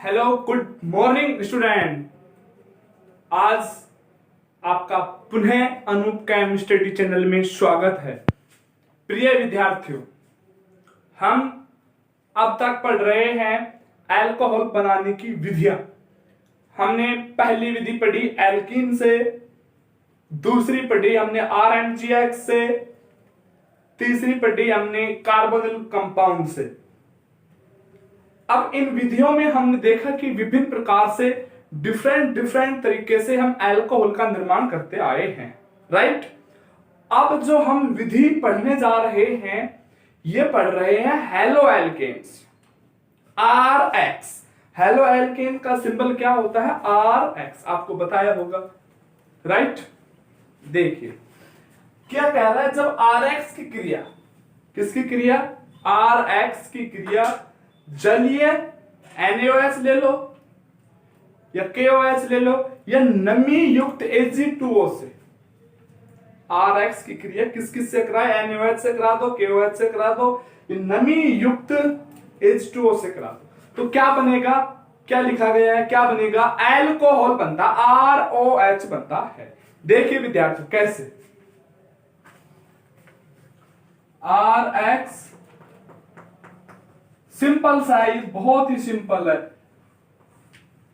Hello good morning student. आज आपका पुनः अनूप केमिस्ट्री चैनल में स्वागत है। प्रिय विद्यार्थियों, हम अब तक पढ़ रहे हैं अल्कोहल बनाने की विधियां। हमने पहली विधि पढ़ी एल्कीन से, दूसरी पढ़ी हमने RMGX से, तीसरी पढ़ी हमने कार्बोनिल कंपाउंड से। अब इन विधियों में हमने देखा कि विभिन्न प्रकार से डिफरेंट तरीके से हम अल्कोहल का निर्माण करते आए हैं, राइट। अब जो हम विधि पढ़ने जा रहे हैं ये पढ़ रहे हैं halo alkanes, RX। Halo alkane का सिंबल क्या होता है? RX, आपको बताया होगा, राइट। देखिए क्या कह रहा है, जब RX की क्रिया, किसकी क्रिया? RX की क्रिया जलीय NaOH ले लो या KOH ले लो या नमी युक्त Ag2O से। RX की क्रिया किस किस से कराए? NaOH से करा दो, KOH से करा दो, ये नमी युक्त H2O से करा दो, तो क्या बनेगा? क्या लिखा गया है? क्या बनेगा? अल्कोहल बनता, ROH बनता है। देखिए विद्यार्थी कैसे, RX सिंपल साइज, बहुत ही सिंपल है,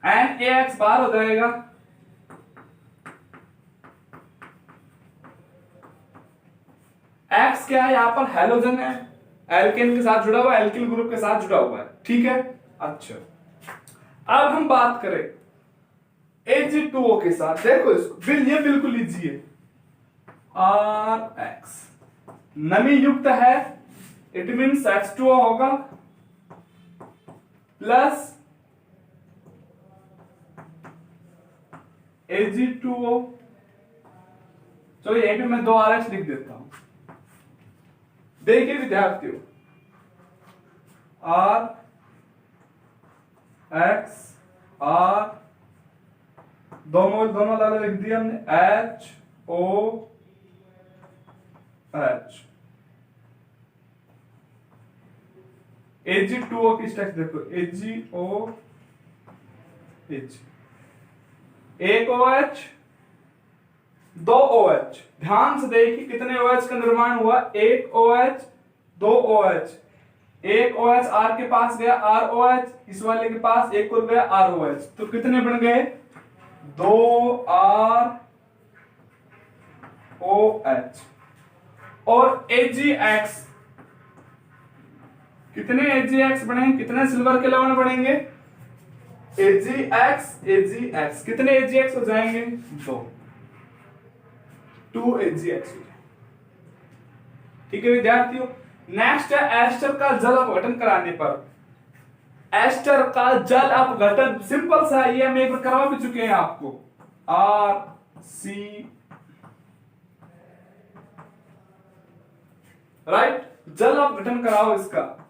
NaX बाहर हो जाएगा, X क्या है? यहां पर हैलोजन है, एल्केन के साथ जुड़ा हुआ है, एल्किल ग्रुप के साथ जुड़ा हुआ है, ठीक है। अच्छा, अब हम बात करें Ag2O के साथ। देखो इसको, ये बिल्कुल लीजिए, RX नमी युक्त है, इट मीन्स H2O होगा प्लस Ag2O। चलो यहीं पे मैं 2 RX लिख देता हूं। देखिए विद्यार्थियों, RX R दोनों लाल लिख दिया हमने, HOH। Ag2O की स्ट्रक्चर देखो, AgOH, एक OH, 2 OH। ध्यान से देखिए कितने OH का निर्माण हुआ? एक OH, 2 OH। एक OH R के पास गया, ROH, इस वाले के पास एक और गया, ROH, तो कितने बन गए? 2 ROH। और AgX, कितने AgX बने? कितने सिल्वर के लवण बनेंगे? AgX कितने AgX हो जाएंगे? 2 AgX हो जाएंगे, ठीक है विद्यार्थियों। नेक्स्ट है एस्टर का जल अपघटन कराने पर। एस्टर का जल अपघटन सिंपल सा, ये हम एक बार करवा भी चुके हैं आपको, RC, राइट। जल अपघटन कराओ इसका।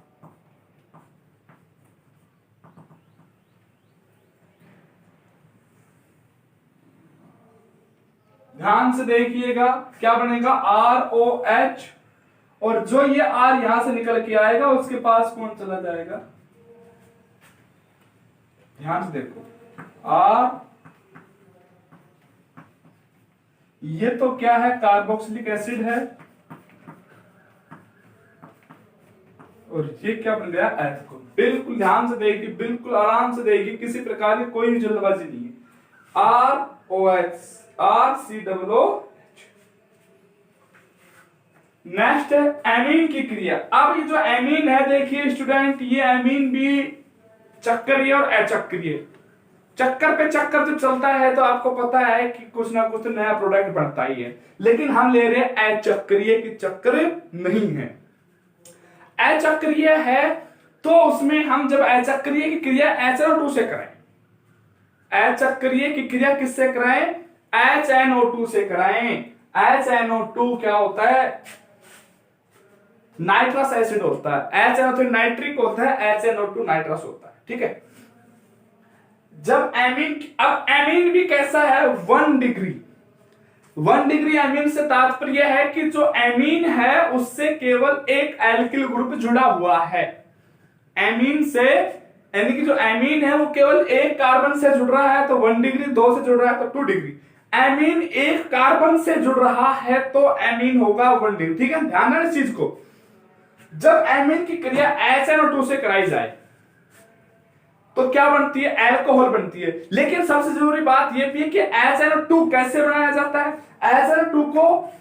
ध्यान से देखिएगा क्या बनेगा? ROH, और जो ये R यहां से निकल के आएगा उसके पास कौन चला जाएगा? ध्यान से देखो, R, ये तो क्या है? कार्बोक्सिलिक एसिड है, और ये क्या बन गया? एल्कोहल। बिल्कुल ध्यान से देखिए, बिल्कुल आराम से देखिए, किसी प्रकार की कोई भी जल्दबाजी नहीं है। ROH, RCOOH। नेक्स्ट है एमीन की क्रिया। अब ये जो एमीन है, देखिए स्टूडेंट, ये एमीन भी चक्रीय और अचक्रीय। चक्कर पे चक्कर जब चलता है तो आपको पता है कि कुछ ना कुछ नया प्रोडक्ट बनता ही है, लेकिन हम ले रहे हैं अचक्रीय की, चक्र नहीं है, अचक्रीय है। तो उसमें हम जब अचक्रीय की क्रिया HNO2 से करें, अचक्रीय की क्रिया किससे कराएं? HNO2 से कराएं। HNO2 क्या होता है? नाइट्रस एसिड होता है। HNO3 नाइट्रिक होता है, HNO2 नाइट्रस होता है, ठीक है। जब एमीन, अब एमीन भी कैसा है? 1 डिग्री। 1 डिग्री एमीन से तात्पर्य है कि जो एमीन है उससे केवल एक एल्किल ग्रुप जुड़ा हुआ है। एमीन से यानी कि जो एमीन है वो केवल एक कार्बन से जुड़ रहा है तो 1 डिग्री, 2 से जुड़ रहा है तो 2 डिग्री। एमीन एक कार्बन से जुड़ रहा है तो एमीन होगा 1 डिग्री। ठीक है, ध्यान देना इस चीज को। जब एमीन की क्रिया HNO2 से कराई जाए तो क्या बनती है? एल्कोहल बनती है। लेकिन सबसे जरूरी बात यह भी है कि HNO2 कैसे बनाया जाता है? HNO2 को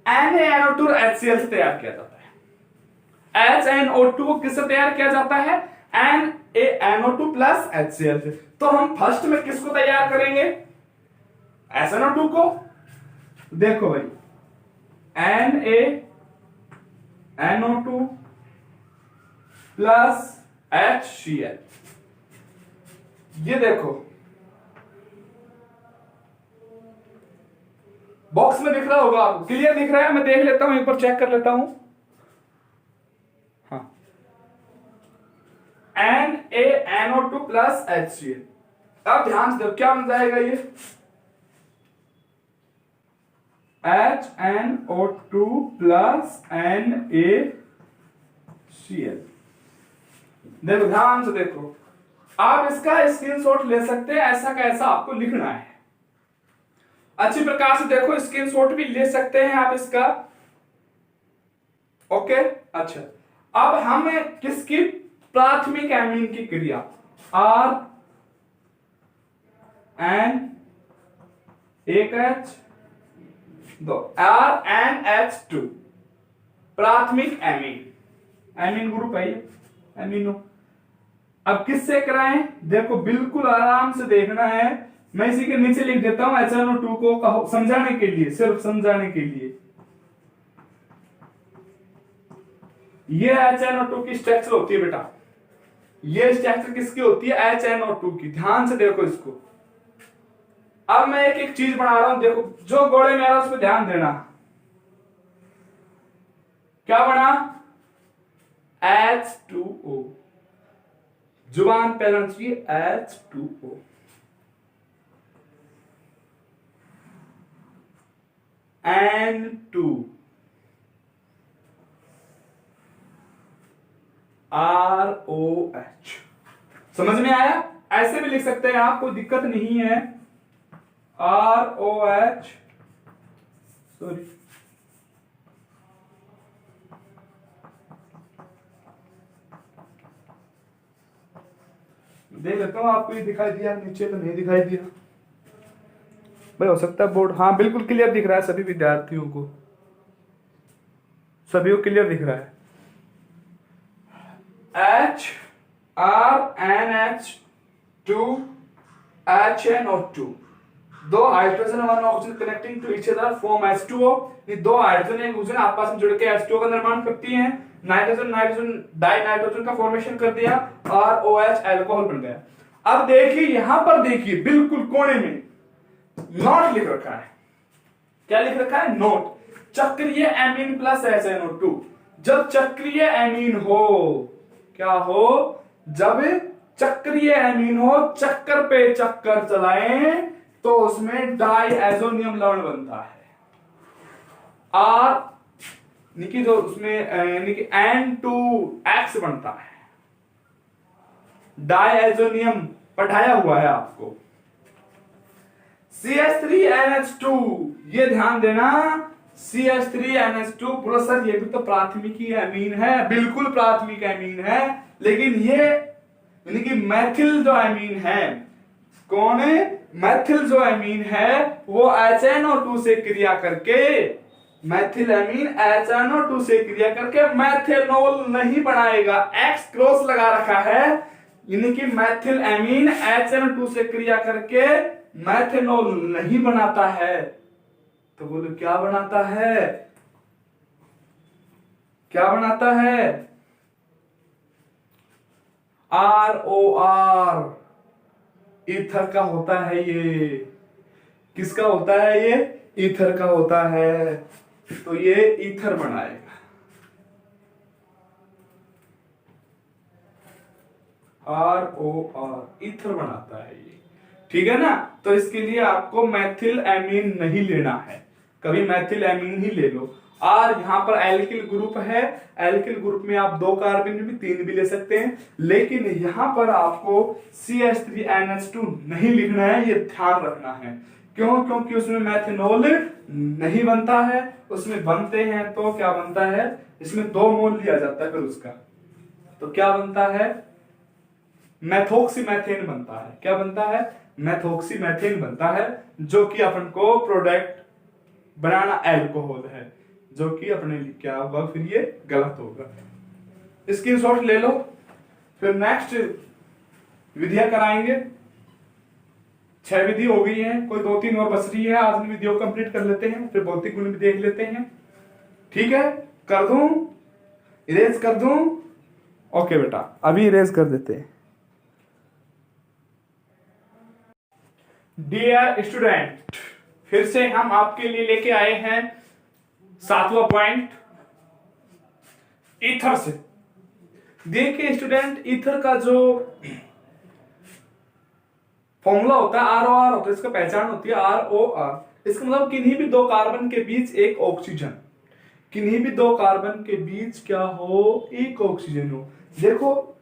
NaNO2HCl से तैयार किया जाता है। HNO2 को किससे तैयार किया जाता है? NaNO2 प्लस HCl से। तो हम फर्स्ट में किसको तैयार करेंगे? SNO2 को। देखो भाई, NaNO2 प्लस HCl, ये देखो बॉक्स में दिख रहा होगा आपको, क्लियर दिख रहा है? मैं देख लेता हूं, एक बार चेक कर लेता हूं। हाँ, NaNO2 प्लस HCl। अब ध्यान से देखो क्या बन जाएगा ये? HNO2 plus NaCl। देखो ध्यान से देखो, आप इसका स्क्रीनशॉट ले सकते हैं, ऐसा का ऐसा आपको लिखना है। अच्छी प्रकार से देखो, स्क्रीनशॉट भी ले सकते हैं आप इसका। ओके, अच्छा, अब हमें किसकी प्राथमिक एमीन की क्रिया RNH2 प्राथमिक एमीन ग्रुप है ये, एमीनो। अब किससे कराएं? देखो बिल्कुल आराम से देखना है। मैं इसी के नीचे लिख देता हूं HNO2 को समझाने के लिए, सिर्फ समझाने के लिए। ये HNO2 की स्ट्रक्चर होती है बेटा। ये स्ट्रक्चर किसकी होती है? HNO2 की। ध्यान से देखो इसको। अब मैं एक एक चीज बना रहा हूं, देखो जो गोले में आ रहा है उस पर ध्यान देना। क्या बना? H2O, जुबान पे आना चाहिए, H2O। N2 ROH। समझ में आया? ऐसे भी लिख सकते हैं आप, कोई दिक्कत नहीं है। ROH, सॉरी, देख लेता हूं आपको ये दिखाई दिया, नीचे तो नहीं दिखाई दिया भाई, हो सकता है बोर्ड, हाँ बिल्कुल क्लियर दिख रहा है सभी विद्यार्थियों को, सभी को क्लियर दिख रहा है। HRNH2HNO2, दो hydrogen one oxygen connecting to each other form H2O। ये दो हाइड्रोजन एक दूसरे आपस में जुड़ के H2O का निर्माण करती हैं। नाइट्रोजन डाई नाइट्रोजन का फॉर्मेशन कर दिया और OH अल्कोहल बन गया। अब देखिए यहां पर, देखिए बिल्कुल कोने में नोट लिख रखा है। क्या लिख रखा है? नोट। चक्रीय एमीन प्लस HNO2। जब चक्रीय एमीन हो, क्या हो? जब चक्रीय एमीन हो, चक्कर पे चक्कर चलाएं तो उसमें डाइएजोनियम लवण बनता है। और निकी जो उसमें निकी N2X बनता है। डाइएजोनियम पढ़ाया हुआ है आपको। CH3NH2, ये ध्यान देना, CH3NH2 बोलो सर ये भी तो प्राथमिक एमीन है। बिल्कुल प्राथमिक एमीन है, लेकिन ये यानी कि मैथिल जो एमीन है, कौन है? मैथिल जो एमीन है वो HNO2 से क्रिया करके, मैथिल एमीन HNO2 से क्रिया करके मैथेनॉल नहीं बनाएगा। X क्रॉस लगा रखा है, यानी कि मैथिल एमीन HNO2 से क्रिया करके मैथेनॉल नहीं बनाता है। तो बोलो क्या बनाता है? क्या बनाता है? ROR, ईथर का होता है ये। किसका होता है ये? ईथर का होता है। तो ये ईथर बनाएगा। ROR, ईथर बनाता है ये। ठीक है ना? तो इसके लिए आपको मैथिल एमीन नहीं लेना है, कभी मैथिल एमीन ही ले लो। और यहाँ पर एल्किल ग्रुप है, एल्किल ग्रुप में आप 2 कार्बन भी 3 भी ले सकते हैं, लेकिन यहाँ पर आपको CH3NH2 नहीं लिखना है, ये ध्यान रखना है। क्यों? क्योंकि उसमें मैथेनॉल नहीं बनता है, उसमें बनते हैं तो क्या बनता है, इसमें 2 मोल लिया जाता है फिर उसका, तो क्या बनता है, मैथोक्सीमेथेन बनता है। क्या बनता है? मैथोक्सीमेथेन बनता है, जो कि अपन को प्रोडक्ट बनाना अल्कोहल है, जो कि अपने लिए क्या होगा, फिर ये गलत होगा। स्क्रीनशॉट ले लो। फिर नेक्स्ट विधियां कराएंगे। 6 विधि हो गई हैं, कोई 2-3 और बच रही है, आज में विधियों कंप्लीट कर लेते हैं, फिर भौतिक गुण भी देख लेते हैं। ठीक है, कर दूं, इरेज कर दूं? ओके बेटा, अभी इरेज कर देते हैं। डियर स्टूडेंट, फिर से हम आपके लिए लेके आए हैं 7वां पॉइंट ईथर से। देखिए स्टूडेंट, ईथर का जो फॉर्मूला होता है ROR होता है, इसका पहचान होती है ROR। इसका मतलब किन्हीं भी 2 कार्बन के बीच एक ऑक्सीजन, किन्हीं भी 2 कार्बन के बीच क्या हो, एक ऑक्सीजन हो। देखो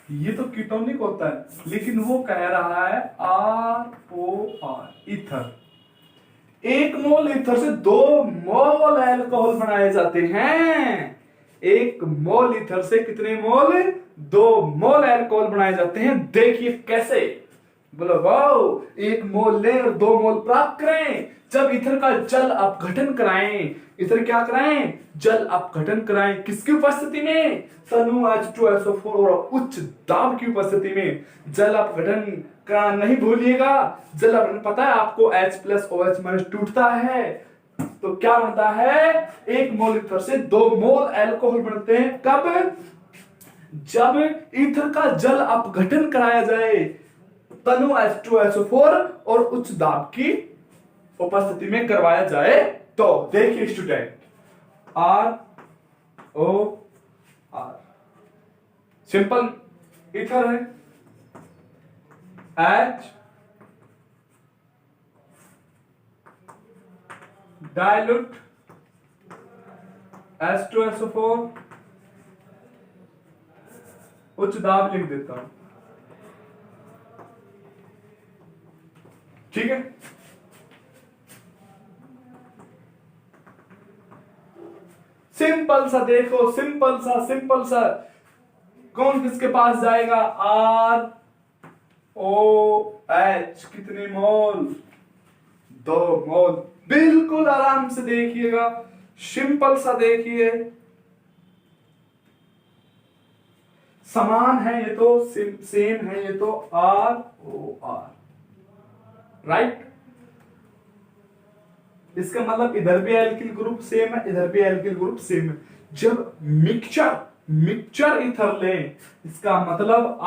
ये तो कीटोनिक होता है, लेकिन वो कह रहा है ROR, ईथर। 1 मोल ईथर से 2 मोल अल्कोहल बनाए जाते हैं। 1 मोल ईथर से कितने मोल? 2 मोल अल्कोहल बनाए जाते हैं। देखिए कैसे, बोलो वाओ, 1 मोल ले और 2 मोल प्राप्त करें। जब ईथर का जल अपघटन कराएं, ईथर क्या कराएं? जल अपघटन कराएं। किसकी उपस्थिति में? तनु H2SO4 और उच्च दाब की उपस्थिति में जल अपघटन कराना नहीं भूलिएगा। जल अपघटन पता है आपको, H+OH- टूटता है तो क्या बनता है, 1 मोल ईथर से 2 मोल अल्कोहल बनते हैं। कब? जब ईथर का जल अपघटन कराया जाए तनु H2SO4 और उच्च दाब की उपस्थिति में करवाया जाए तो। देखिए स्टूडेंट, ROR सिंपल ईथर है, H डाइल्यूट H2SO4 उच्च दाब लिख देता हूं। ठीक है, सिंपल सा देखो, सिंपल सा कौन किसके पास जाएगा? ROH कितने मोल? 2 मोल। बिल्कुल आराम से देखिएगा, सिंपल सा देखिए, समान है ये तो, सेम है ये तो, ROR राइट। इसका मतलब इधर भी एल्किल ग्रुप सेम है, इधर भी एल्किल ग्रुप सेम है। जब मिक्सचर ईथर लें, इसका मतलब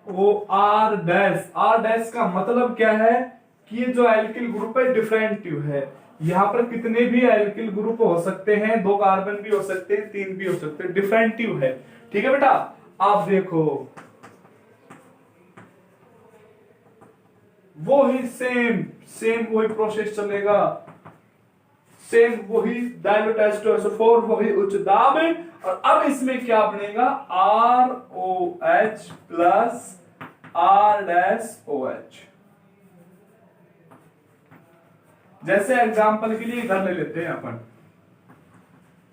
ROR डैश। R डैश का मतलब क्या है कि ये जो एल्किल ग्रुप है डिफरेंटिव है। यहां पर कितने भी एल्किल ग्रुप हो सकते हैं, 2 कार्बन भी हो सकते हैं, 3 भी हो सकते हैं, डिफरेंटिव है। ठीक है बेटा, आप देखो वो ही सेम वही प्रोसेस चलेगा, सेम वही डाइल्यूट H2SO4, वही उच्च दाब। और अब इसमें क्या बनेगा? ROH plus R-OH। जैसे एग्जांपल के लिए इधर ले लेते हैं अपन,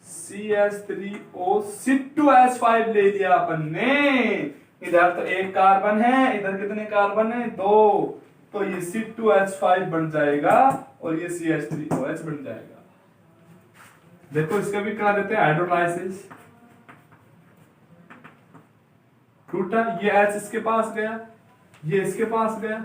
CH3O6-2H5 ले लिया अपन ने। इधर तो 1 कार्बन है, इधर कितने कार्बन है? 2, तो ये C2H5 बन जाएगा और ये CH3OH बन जाएगा। देखो इसका भी करा देते हैं हाइड्रोलाइसिस। टूटा, ये H इसके पास गया, ये इसके पास गया,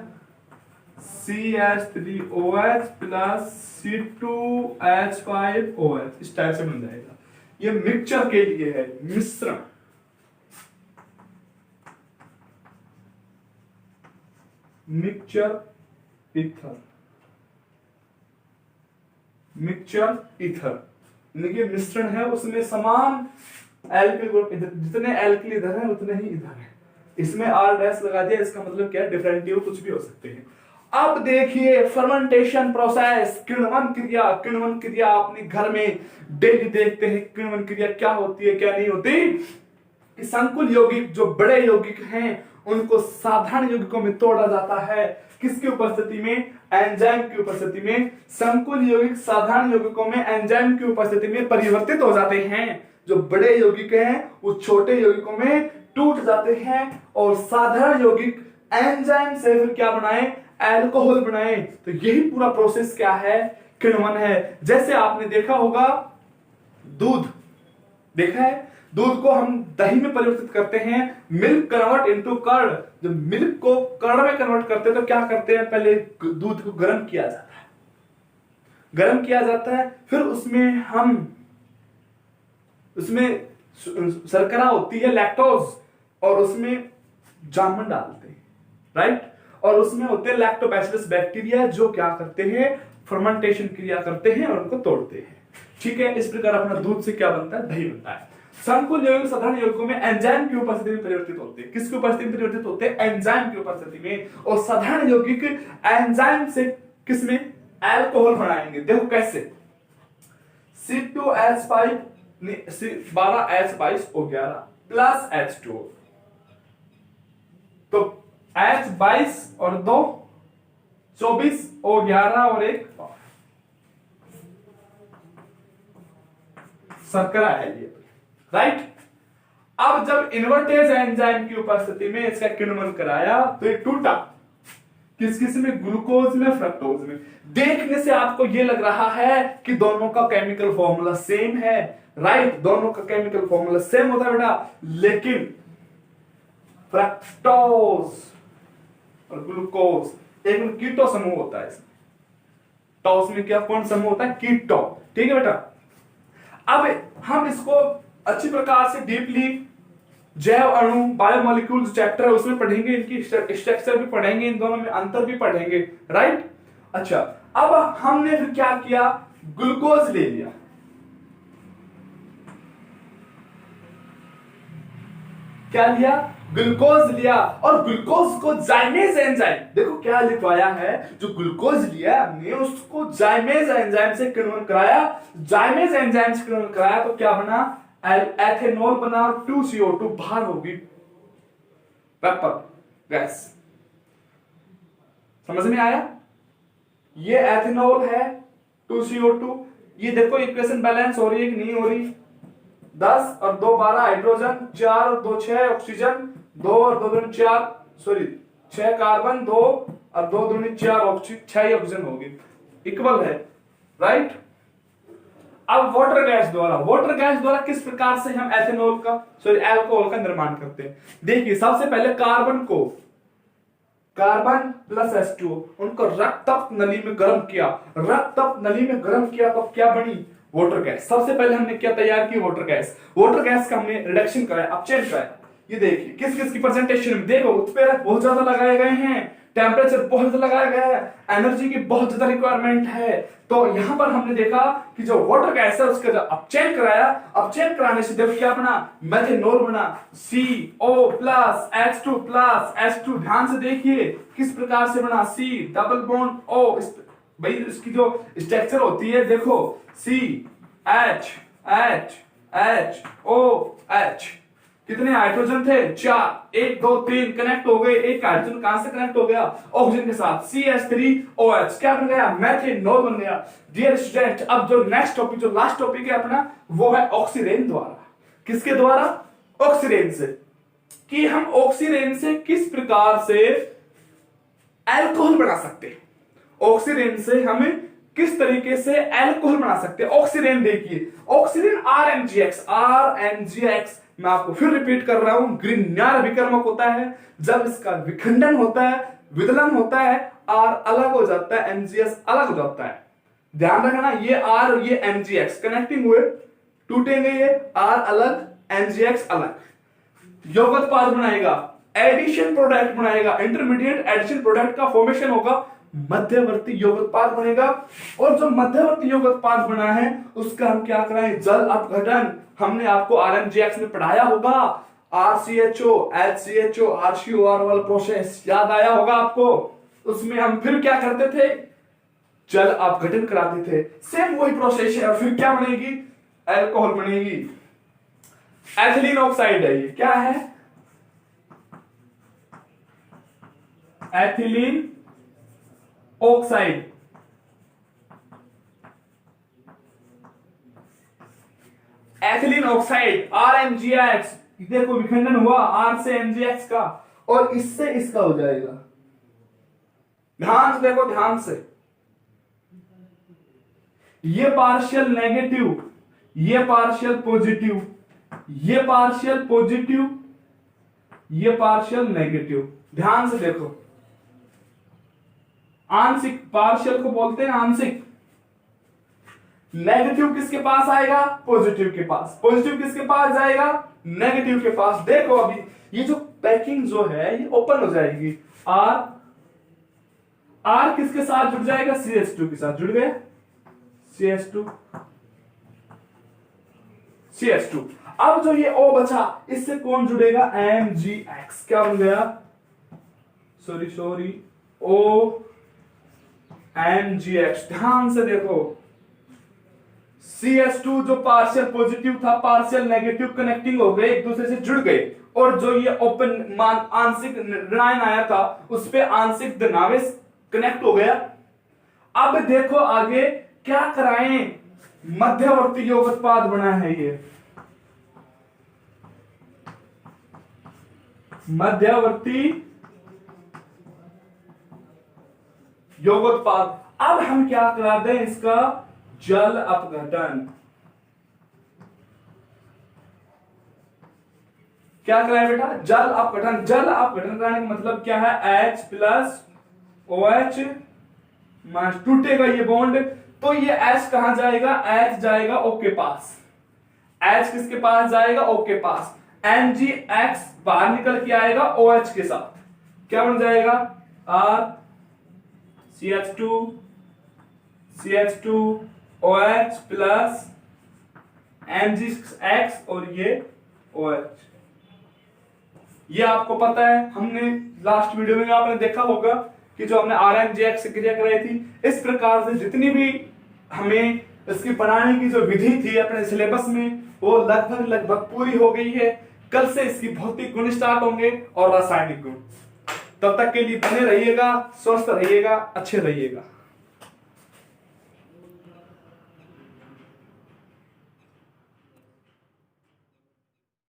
CH3OH प्लस C2H5OH इस टाइप से बन जाएगा। ये मिक्सचर के लिए है, मिश्रण। मिक्सचर ईथर देखिए मिश्रण है, उसमें समान एल्किल ग्रुप, जितने एल्किल इधर है उतने ही इधर है। इसमें आर डैश लगा दिया, इसका मतलब क्या है, डिफरेंटिव कुछ भी हो सकते हैं। अब देखिए फर्मेंटेशन प्रोसेस, किण्वन क्रिया। किण्वन क्रिया अपने घर में डेली देखते हैं, किण्वन क्रिया क्या होती है क्या नहीं होती। कि संकुल यौगिक जो बड़े यौगिक हैं उनको साधारण यौगिकों में तोड़ा जाता है। किसकी उपस्थिति में, एंजाइम की उपस्थिति में। संकुल यौगिक साधारण यौगिकों में एंजाइम की उपस्थिति में परिवर्तित हो जाते हैं। जो बड़े यौगिक हैं वो छोटे यौगिकों में टूट जाते हैं और साधारण यौगिक एंजाइम से फिर क्या बनाए, अल्कोहल बनाए। तो यही पूरा प्रोसेस क्या है, किण्वन है। जैसे आपने देखा होगा दूध, देखा है दूध को हम दही में परिवर्तित करते हैं, मिल्क कन्वर्ट इनटू कर्ड। जब मिल्क को कर्ड में कन्वर्ट करते हैं तो क्या करते हैं, पहले दूध को गर्म किया जाता है, गर्म किया जाता है, फिर उसमें शर्करा होती है लैक्टोज, और उसमें जामुन डालते हैं, राइट। और उसमें होते हैं लैक्टोबैसिलस बैक्टीरिया जो क्या करते हैं, फर्मेंटेशन क्रिया करते हैं और उनको तोड़ते हैं। ठीक है, इस प्रकार अपना दूध से क्या बनता है, दही बनता है। संकुल यौगिक साधारण यौगिकों में एंजाइम की उपस्थिति में परिवर्तित होते हैं। किसकी उपस्थिति में परिवर्तित होते हैं, एंजाइम की उपस्थिति में। और साधारण यौगिक एंजाइम से किसमें, अल्कोहल बनाएंगे। देखो कैसे, C2H5 12H22O11 प्लस H2O, तो H22 और 2 24 O11 और 1 शर्करा है ये, राइट। अब जब इन्वर्टेज एंजाइम की उपस्थिति में इसका किण्वन कराया तो ये टूटा। किस किस में, ग्लूकोज में, फ्रक्टोज में। देखने से आपको ये लग रहा है कि दोनों का केमिकल फॉर्मूला सेम है, राइट। दोनों का केमिकल फॉर्मूला सेम होता है बेटा, लेकिन फ्रक्टोज और ग्लूकोज एक कीटो समूह होता है। इसमें टॉस में क्या, कौन समूह होता है, कीटो। ठीक है बेटा। अब हम इसको अच्छी प्रकार से डीपली जैव अणु बायोमोलिक्यूल्स चैप्टर है उसमें पढ़ेंगे, इनकी स्ट्रक्चर भी पढ़ेंगे, इन दोनों में अंतर भी पढ़ेंगे, राइट। अच्छा, अब हमने फिर क्या किया, ग्लूकोज ले लिया, क्या लिया, ग्लूकोज लिया। और ग्लूकोज को जाइमेज एंजाइम, देखो क्या लिखवाया है, जो ग्लूकोज लिया हमने उसको जाइमेज एंजाइम से किण्वन कराया। जाइमेज एंजाइम से किण्वन कराया तो क्या बना, एथेनॉल बना, और 2CO2 बाहर होगी पेपर गैस। समझ में आया, ये एथेनॉल है, 2CO2। ये देखो इक्वेशन बैलेंस हो रही है कि नहीं हो रही, 10 और 2 12 हाइड्रोजन, 4 और 2 6 ऑक्सीजन, 2 और 2 दूनी 4, सॉरी 6 कार्बन, 2 और 2 दूनी 4 ऑक्सीजन, 6 ऑक्सीजन होगी, इक्वल है, राइट। अब वाटर गैस द्वारा किस प्रकार से हम एथेनॉल का, सॉरी अल्कोहल का निर्माण करते हैं। देखिए सबसे पहले कार्बन प्लस H2O उनको रक्त नली में गर्म किया, तो क्या बनी, वाटर गैस। सबसे पहले हमने क्या तैयार की, वाटर गैस का हमने रिडक्शन कराया, अपचयन कराया। ये देखिए किस किस की प्रेजेंटेशन में देखो, उत्प्रेरक बहुत ज्यादा लगाए गए हैं, टेम्परेचर बहुत ज्यादा लगाया गया है, एनर्जी की बहुत ज्यादा रिक्वायरमेंट है। तो यहां पर हमने देखा कि जो वाटर गैस है उसका अपचयन कराया, अपचयन कराने से देखो क्या बना, मेथेनॉल बना, CO प्लस H2 ध्यान से देखिए किस प्रकार से बना, C डबल बॉन्ड O, भाई इसकी जो स्ट्रक्चर होती है देखो, CH कितने हाइड्रोजन थे, 4, 1 2 3 कनेक्ट हो गए। एक हाइड्रोजन कहां से कनेक्ट हो गया, ऑक्सीजन के साथ, CH3OH क्या बन गया, मेथेनॉल बन गया। डियर स्टूडेंट, अब जो नेक्स्ट टॉपिक, जो लास्ट टॉपिक है अपना, वो है ऑक्सीरेन द्वारा। किसके द्वारा, ऑक्सीरेन से, कि हम ऑक्सीरेन से किस प्रकार से अल्कोहल बना सकते हैं, ऑक्सीरेन से हमें किस तरीके से अल्कोहल बना सकते हैं। ऑक्सीरेन देखिए, ऑक्सीरेन RNGX, मैं आपको फिर रिपीट कर रहा हूं, ग्रीन्यार विकर्मक होता है। जब इसका विखंडन होता है, विदलन होता है, R अलग हो जाता है, NGS अलग हो जाता है। ध्यान रखना, ये R और ये NGX कनेक्टिंग हुए, टूटेंगे, ये R अलग, NGX अलग, यौगिक उत्पाद बनाएगा, एडिशन प्रोडक्ट बनाएगा, इंटरमीडिएट एडिशन प्रोडक्ट का फॉर्मेशन होगा, मध्यवर्ती यौगिक उत्पाद बनेगा। और जो मध्यवर्ती यौगिक उत्पाद बना है उसका हम क्या कराएं, जल अपघटन। हमने आपको RNGX में पढ़ाया होगा, RCHO HCHO RCOR वाला प्रोसेस याद आया होगा आपको। उसमें हम फिर क्या करते थे, जल अपघटन कराते थे। सेम वही प्रोसेस है, और फिर क्या बनेगी, अल्कोहल बनेगी। एथिलीन ऑक्साइड है ये, क्या है, ethylene oxide. Ethylene oxide RMgX, देखो विखंडन हुआ R से MgX का, और इससे इसका हो जाएगा। ध्यान से देखो, ध्यान से, ये पार्शियल नेगेटिव, ये पार्शियल पॉजिटिव, ये पार्शियल पॉजिटिव, ये पार्शियल नेगेटिव। ध्यान से देखो, आंशिक पार्शियल को बोलते हैं आंशिक। नेगेटिव किसके पास आएगा, पॉजिटिव के पास। पॉजिटिव किसके पास जाएगा, नेगेटिव के पास। देखो अभी ये जो पैकिंग जो है ये ओपन हो जाएगी। R किसके साथ जुड़ जाएगा, CH2 के साथ जुड़ गया, CH2। अब जो ये O बचा, इससे कौन जुड़ेगा, MgX। क्या बन गया, सॉरी OMgX। ध्यान से देखो, CH2 जो पार्शियल पॉजिटिव था, पार्शियल नेगेटिव कनेक्टिंग हो गए, एक दूसरे से जुड़ गए, और जो ये ओपन आंशिक ऋणायन आया था उस पे आंशिक धनावेश कनेक्ट हो गया। अब देखो आगे क्या कराएं, मध्यवर्ती योग उत्पाद बना है ये, मध्यवर्ती योगोत्पाद। अब हम क्या करा दें, इसका जल अपघटन। क्या कराए बेटा, जल अपघटन। जल अपघटन कराने का मतलब क्या है, H प्लस OH टूटेगा ये बॉन्ड, तो ये H कहां जाएगा, H जाएगा O के पास। H किसके पास जाएगा, O के पास। MgX बाहर निकल के आएगा OH के साथ, क्या बन जाएगा, R CH2 OH plus MgX और ये OH। ये आपको पता है, हमने लास्ट वीडियो में आपने देखा होगा कि जो हमने RMgX से क्रिया कराई थी। इस प्रकार से जितनी भी हमें इसकी बनाने की जो विधि थी अपने सिलेबस में, वो लगभग पूरी हो गई है। कल से इसकी भौतिक गुण स्टार्ट होंगे और रासायनिक गुण। तब तक के लिए बने रहिएगा, स्वस्थ रहिएगा, अच्छे रहिएगा।